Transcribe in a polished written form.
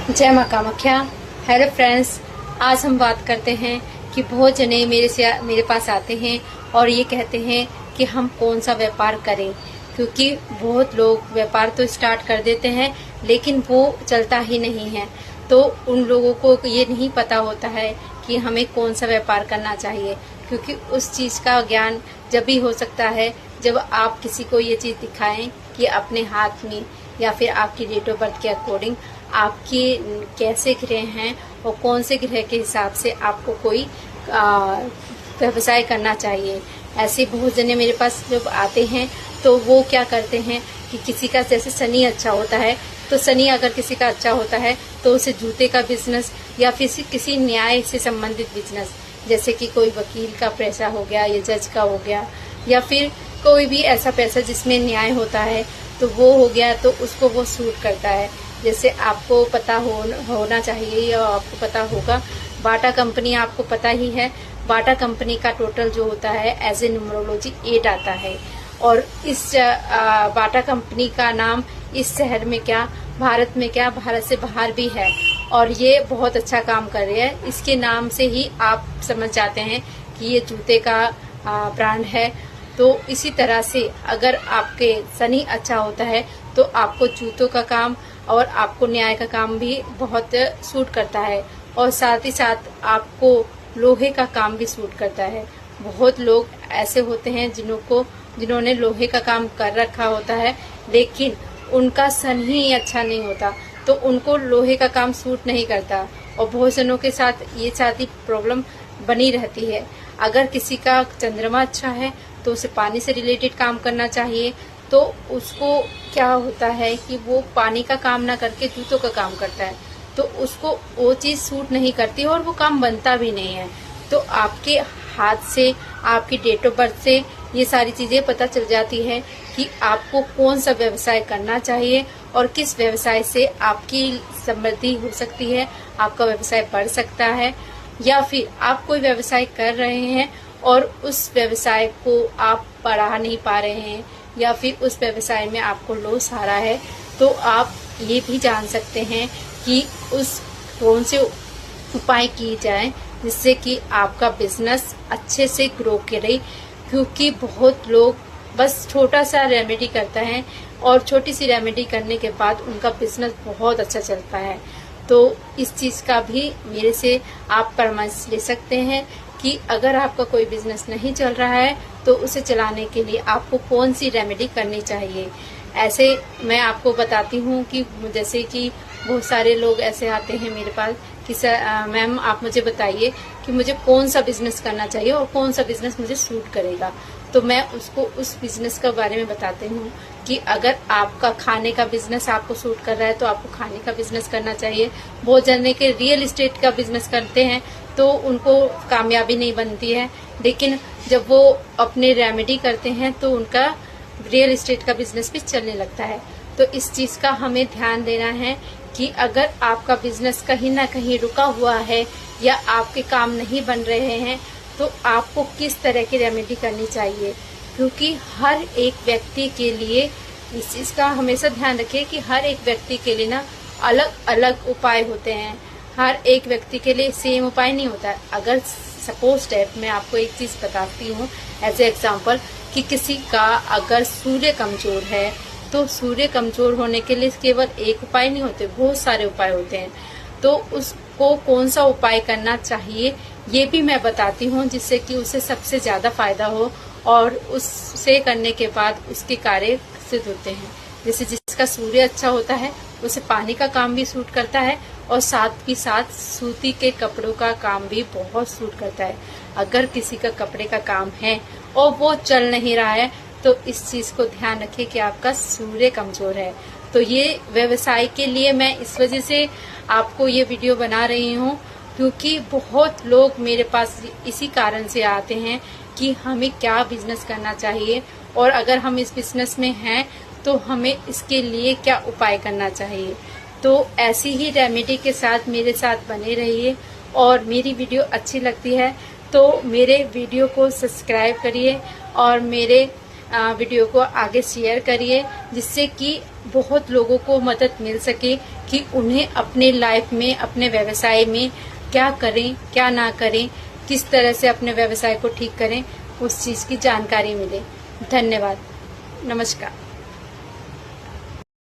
जय माँ Kamakhya. Hello friends, आज हम बात करते हैं कि बहुत जने मेरे पास आते हैं और ये कहते हैं कि हम कौन सा व्यापार करें, क्योंकि बहुत लोग व्यापार तो स्टार्ट कर देते हैं लेकिन वो चलता ही नहीं है। तो उन लोगों को ये नहीं पता होता है कि हमें कौन सा व्यापार करना चाहिए, क्योंकि उस चीज़ का ज्ञान जब भी हो सकता है जब आप किसी को ये चीज़ दिखाएं कि अपने हाथ में या फिर आपकी डेट ऑफ बर्थ के अकॉर्डिंग आपके कैसे ग्रह हैं और कौन से ग्रह के हिसाब से आपको कोई व्यवसाय करना चाहिए। ऐसे बहुत जने मेरे पास जब आते हैं तो वो क्या करते हैं कि किसी का जैसे शनि अच्छा होता है, तो शनि अगर किसी का अच्छा होता है तो उसे जूते का बिजनेस या फिर किसी न्याय से संबंधित बिजनेस, जैसे कि कोई वकील का पैसा हो गया या जज का हो गया या फिर कोई भी ऐसा पैसा जिसमें न्याय होता है, तो वो हो गया, तो उसको वो सूट करता है। जैसे आपको पता होना चाहिए या आपको पता होगा, बाटा कंपनी आपको पता ही है। बाटा कंपनी का टोटल जो होता है एज ए न्यूमरोलॉजी 8 आता है, और इस बाटा कंपनी का नाम इस शहर में क्या, भारत में क्या, भारत से बाहर भी है, और ये बहुत अच्छा काम कर रही है। इसके नाम से ही आप समझ जाते हैं कि ये जूते का ब्रांड है। तो इसी तरह से अगर आपके शनि अच्छा होता है तो आपको जूतों का काम और आपको न्याय का काम भी बहुत सूट करता है, और साथ ही साथ आपको लोहे का काम भी सूट करता है। बहुत लोग ऐसे होते हैं जिन्होंने लोहे का काम कर रखा होता है लेकिन उनका सन ही अच्छा नहीं होता, तो उनको लोहे का काम सूट नहीं करता, और बहुत जनों के साथ ये सारी प्रॉब्लम बनी रहती है। अगर किसी का चंद्रमा अच्छा है तो उसे पानी से रिलेटेड काम करना चाहिए, तो उसको क्या होता है कि वो पानी का काम ना करके जूतों का काम करता है, तो उसको वो चीज़ सूट नहीं करती और वो काम बनता भी नहीं है। तो आपके हाथ से, आपकी डेट ऑफ बर्थ से ये सारी चीज़ें पता चल जाती है कि आपको कौन सा व्यवसाय करना चाहिए और किस व्यवसाय से आपकी समृद्धि हो सकती है, आपका व्यवसाय बढ़ सकता है, या फिर आप कोई व्यवसाय कर रहे हैं और उस व्यवसाय को आप बढ़ा नहीं पा रहे हैं या फिर उस व्यवसाय में आपको लॉस आ रहा है, तो आप ये भी जान सकते हैं कि उस कौन से उपाय किए जाए जिससे कि आपका बिजनेस अच्छे से ग्रो करे। क्योंकि बहुत लोग बस छोटा सा रेमेडी करते हैं और छोटी सी रेमेडी करने के बाद उनका बिजनेस बहुत अच्छा चलता है। तो इस चीज़ का भी मेरे से आप परामर्श ले सकते हैं कि अगर आपका कोई बिजनेस नहीं चल रहा है तो उसे चलाने के लिए आपको कौन सी रेमेडी करनी चाहिए। ऐसे मैं आपको बताती हूँ कि जैसे कि बहुत सारे लोग ऐसे आते हैं मेरे पास कि मैम आप मुझे बताइए कि मुझे कौन सा बिजनेस करना चाहिए और कौन सा बिजनेस मुझे सूट करेगा। तो मैं उसको उस बिजनेस के बारे में बताती हूँ कि अगर आपका खाने का बिजनेस आपको सूट कर रहा है तो आपको खाने का बिजनेस करना चाहिए। बहुत जने के रियल एस्टेट का बिजनेस करते हैं तो उनको कामयाबी नहीं बनती है, लेकिन जब वो अपने रेमेडी करते हैं तो उनका रियल एस्टेट का बिजनेस भी चलने लगता है। तो इस चीज़ का हमें ध्यान देना है कि अगर आपका बिजनेस कहीं ना कहीं रुका हुआ है या आपके काम नहीं बन रहे हैं तो आपको किस तरह की रेमेडी करनी चाहिए, क्योंकि हर एक व्यक्ति के लिए इस चीज़ का हमेशा ध्यान रखिए कि हर एक व्यक्ति के लिए ना अलग अलग उपाय होते हैं। हर एक व्यक्ति के लिए सेम उपाय नहीं होता है। अगर सपोज डेट मैं आपको एक चीज़ बताती हूँ एज ए एग्जाम्पल कि किसी का अगर सूर्य कमजोर है तो सूर्य कमजोर होने के लिए केवल एक उपाय नहीं होते, बहुत सारे उपाय होते हैं। तो उसको कौन सा उपाय करना चाहिए ये भी मैं बताती हूँ, जिससे कि उसे सबसे ज़्यादा फायदा हो और उससे करने के बाद उसके कार्य सिद्ध होते हैं। जैसे जिसका सूर्य अच्छा होता है उसे पानी का काम भी सूट करता है और साथ ही साथ सूती के कपड़ों का काम भी बहुत सूट करता है। अगर किसी का कपड़े का काम है और वो चल नहीं रहा है तो इस चीज़ को ध्यान रखिए कि आपका सूर्य कमजोर है। तो ये व्यवसाय के लिए मैं इस वजह से आपको ये वीडियो बना रही हूँ, क्योंकि बहुत लोग मेरे पास इसी कारण से आते हैं कि हमें क्या बिजनेस करना चाहिए और अगर हम इस बिजनेस में हैं तो हमें इसके लिए क्या उपाय करना चाहिए। तो ऐसी ही रेमेडी के साथ मेरे साथ बने रहिए, और मेरी वीडियो अच्छी लगती है तो मेरे वीडियो को सब्सक्राइब करिए और मेरे वीडियो को आगे शेयर करिए, जिससे कि बहुत लोगों को मदद मिल सके कि उन्हें अपने लाइफ में, अपने व्यवसाय में क्या करें, क्या ना करें, किस तरह से अपने व्यवसाय को ठीक करें, उस चीज की जानकारी मिले। धन्यवाद। नमस्कार।